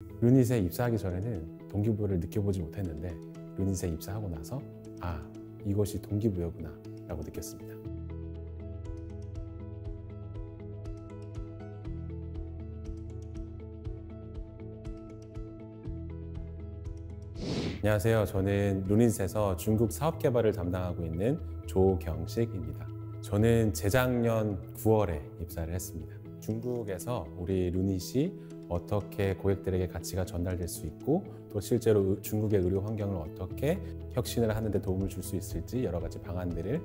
루닛에 입사하기 전에는 동기부여를 느껴보지 못했는데 루닛에 입사하고 나서 이것이 동기부여구나 라고 느꼈습니다. 안녕하세요. 저는 루닛에서 중국 사업 개발을 담당하고 있는 조경식입니다. 저는 재작년 9월에 입사를 했습니다. 중국에서 우리 루닛이 어떻게 고객들에게 가치가 전달될 수 있고 또 실제로 중국의 의료 환경을 어떻게 혁신을 하는 데 도움을 줄 수 있을지 여러 가지 방안들을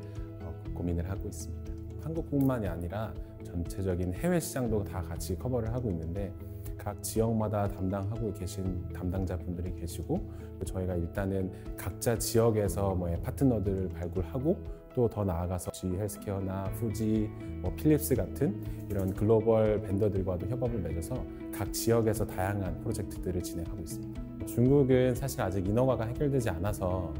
고민을 하고 있습니다. 한국뿐만이 아니라 전체적인 해외 시장도 다 같이 커버를 하고 있는데 각 지역마다 담당하고 계신 담당자분들이 계시고 저희가 일단은 각자 지역에서 파트너들을 발굴하고 또 더 나아가서 G 헬스케어나 후지, 필립스 같은 이런 글로벌 벤더들과도 협업을 맺어서 각 지역에서 다양한 프로젝트들을 진행하고 있습니다. 중국은 사실 아직 인허가가 해결되지 않아서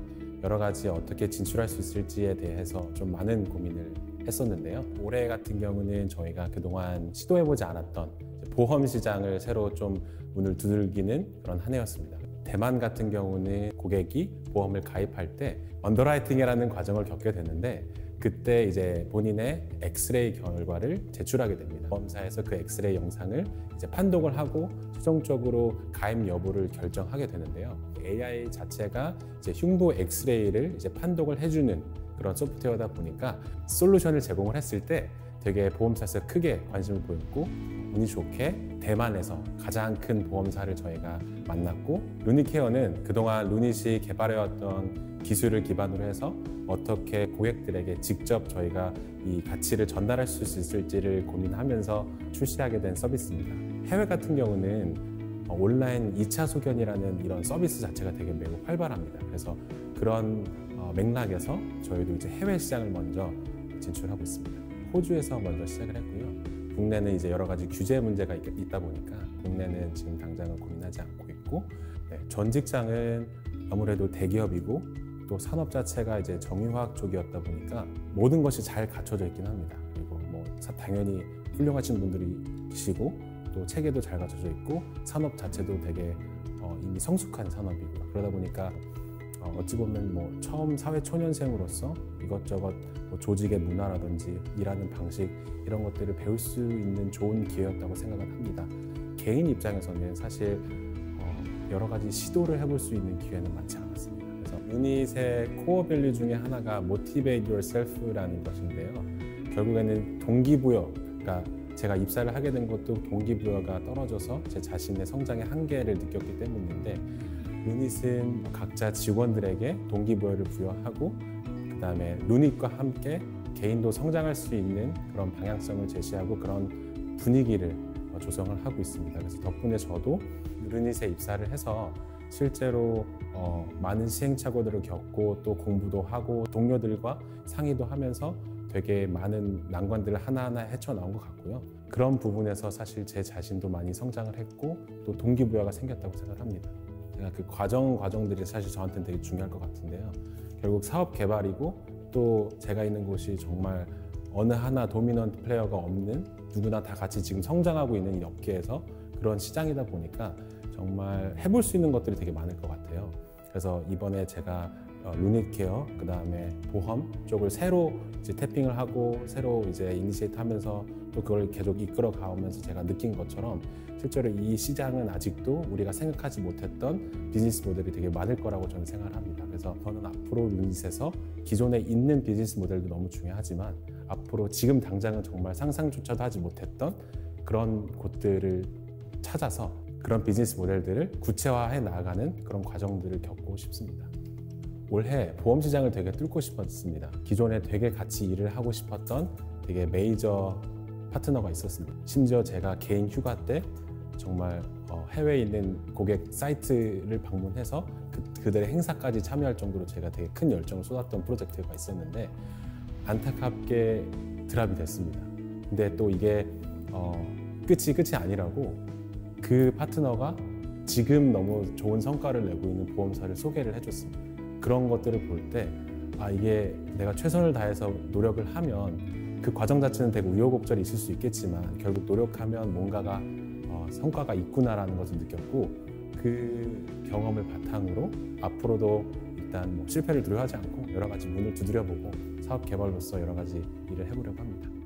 여러 가지 어떻게 진출할 수 있을지에 대해서 좀 많은 고민을 했었는데요. 올해 같은 경우는 저희가 그동안 시도해보지 않았던 보험 시장을 새로 좀 문을 두들기는 그런 한 해였습니다. 대만 같은 경우는 고객이 보험을 가입할 때 언더라이팅이라는 과정을 겪게 되는데 그때 이제 본인의 엑스레이 결과를 제출하게 됩니다. 보험사에서 그 엑스레이 영상을 이제 판독을 하고 최종적으로 가입 여부를 결정하게 되는데요. AI 자체가 이제 흉부 엑스레이를 이제 판독을 해주는 그런 소프트웨어다 보니까 솔루션을 제공을 했을 때 되게 보험사에서 크게 관심을 보였고 운이 좋게 대만에서 가장 큰 보험사를 저희가 만났고 루닛케어는 그동안 루닛이 개발해왔던 기술을 기반으로 해서 어떻게 고객들에게 직접 저희가 이 가치를 전달할 수 있을지를 고민하면서 출시하게 된 서비스입니다. 해외 같은 경우는 온라인 2차 소견이라는 이런 서비스 자체가 되게 매우 활발합니다. 그래서 그런 맥락에서 저희도 이제 해외 시장을 먼저 진출하고 있습니다. 호주에서 먼저 시작을 했고요. 국내는 이제 여러 가지 규제 문제가 있다 보니까 국내는 지금 당장은 고민하지 않고 있고 전 직장은 아무래도 대기업이고 또 산업 자체가 이제 정유화학 쪽이었다 보니까 모든 것이 잘 갖춰져 있긴 합니다. 그리고 당연히 훌륭하신 분들이시고 또 체계도 잘 갖춰져 있고 산업 자체도 되게 이미 성숙한 산업이고요. 그러다 보니까 어찌 보면 처음 사회 초년생으로서 이것저것 조직의 문화라든지 일하는 방식 이런 것들을 배울 수 있는 좋은 기회였다고 생각을 합니다. 개인 입장에서는 사실 여러 가지 시도를 해볼 수 있는 기회는 많지 않았습니다. 그래서 유닛의 코어 밸류 중에 하나가 Motivate Yourself라는 것인데요. 결국에는 동기부여, 그러니까 제가 입사를 하게 된 것도 동기부여가 떨어져서 제 자신의 성장의 한계를 느꼈기 때문인데 루닛은 각자 직원들에게 동기부여를 부여하고 그 다음에 루닛과 함께 개인도 성장할 수 있는 그런 방향성을 제시하고 그런 분위기를 조성을 하고 있습니다. 그래서 덕분에 저도 루닛에 입사를 해서 실제로 많은 시행착오들을 겪고 또 공부도 하고 동료들과 상의도 하면서 되게 많은 난관들을 하나하나 헤쳐나온 것 같고요. 그런 부분에서 사실 제 자신도 많이 성장을 했고 또 동기부여가 생겼다고 생각합니다. 그 과정들이 사실 저한테는 되게 중요할 것 같은데요. 결국 사업 개발이고 또 제가 있는 곳이 정말 어느 하나 도미넌트 플레이어가 없는 누구나 다 같이 지금 성장하고 있는 이 업계에서 그런 시장이다 보니까 정말 해볼 수 있는 것들이 되게 많을 것 같아요. 그래서 이번에 제가 루닛케어, 그 다음에 보험 쪽을 새로 이제 태핑을 하고 새로 이제 이니시에이트 하면서 또 그걸 계속 이끌어 가면서 제가 느낀 것처럼 실제로 이 시장은 아직도 우리가 생각하지 못했던 비즈니스 모델이 되게 많을 거라고 저는 생각을 합니다. 그래서 저는 앞으로 루닛에서 기존에 있는 비즈니스 모델도 너무 중요하지만 앞으로 지금 당장은 정말 상상조차도 하지 못했던 그런 곳들을 찾아서 그런 비즈니스 모델들을 구체화해 나가는 그런 과정들을 겪고 싶습니다. 올해 보험 시장을 되게 뚫고 싶었습니다. 기존에 되게 같이 일을 하고 싶었던 되게 메이저 파트너가 있었습니다. 심지어 제가 개인 휴가 때 정말 해외에 있는 고객 사이트를 방문해서 그들의 행사까지 참여할 정도로 제가 되게 큰 열정을 쏟았던 프로젝트가 있었는데 안타깝게 드랍이 됐습니다. 근데 또 이게 끝이 아니라고 그 파트너가 지금 너무 좋은 성과를 내고 있는 보험사를 소개를 해줬습니다. 그런 것들을 볼 때 이게 내가 최선을 다해서 노력을 하면 그 과정 자체는 되게 우여곡절이 있을 수 있겠지만 결국 노력하면 뭔가가 성과가 있구나라는 것을 느꼈고 그 경험을 바탕으로 앞으로도 일단 실패를 두려워하지 않고 여러 가지 문을 두드려보고 사업 개발로서 여러 가지 일을 해보려고 합니다.